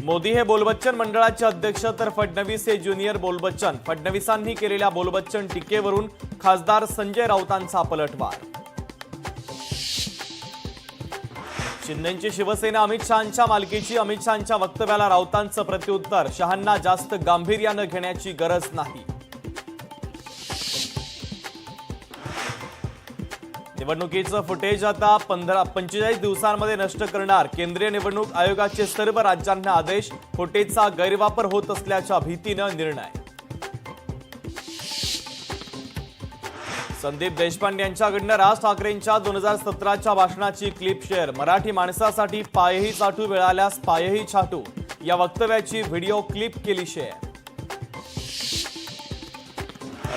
मोदी हे बोलबच्चन मंडळाचे अध्यक्ष तर फडणवीस हे ज्युनियर बोलबच्चन। फडणवीसांनी केलेल्या बोलबच्चन टीकेवरून खासदार संजय राऊतांचा पलटवार। शिंदेची शिवसेना अमित शहांच्या मालकीची, अमित शहांच्या वक्तव्याला राऊतांचं प्रत्युत्तर, शहांना जास्त गांभीर्याने घेण्याची गरज नाही। निवडणुकीचं फुटेज आता 45 दिवसांमध्ये नष्ट करणार केंद्रीय निवडणूक आयोगाचे सर्व राज्यांना आदेश। फुटेजचा गैरवापर होत असल्याच्या भीतीनं निर्णय। संदीप देशपांडे यांच्याकडनं राज ठाकरेंच्या 2017च्या भाषणाची क्लिप शेअर। मराठी माणसासाठी पायही चाटू, वेळाल्यास पायही छाटू या वक्तव्याची व्हिडिओ क्लिप केली शेअर।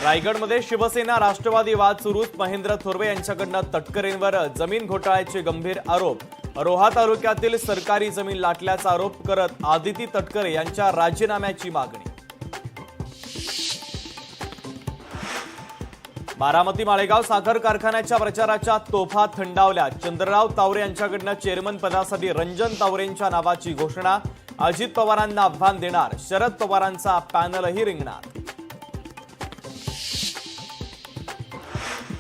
रायगडमध्ये शिवसेना राष्ट्रवादी वाद सुरूच, महेंद्र थोरवे यांच्याकडनं तटकरेंवर जमीन घोटाळ्याचे गंभीर आरोप। रोहा तालुक्यातील सरकारी जमीन लाटल्याचा आरोप करत आदिती तटकरे यांच्या राजीनाम्याची मागणी। बारामती माळेगाव साखर कारखान्याच्या प्रचाराच्या तोफा थंडावल्या। चंद्रराव तावरे यांच्याकडनं चेअरमन पदासाठी रंजन तावरेंच्या नावाची घोषणा। अजित पवारांना आव्हान देणार, शरद पवारांचा पॅनलही रिंगणार।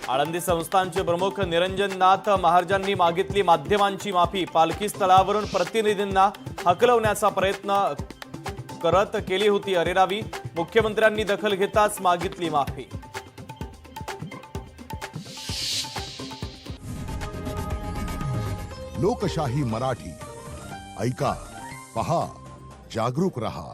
आळंदी संस्थानचे प्रमुख निरंजननाथ महाराजांनी मागितली माध्यमांची माफी। पालखी स्थळावरून प्रतिनिधींना हकलवण्याचा प्रयत्न करत केली होती अरेरावी। मुख्यमंत्र्यांनी दखल घेताच मागितली माफी। लोकशाही मराठी ऐका, पहा, जागरूक रहा।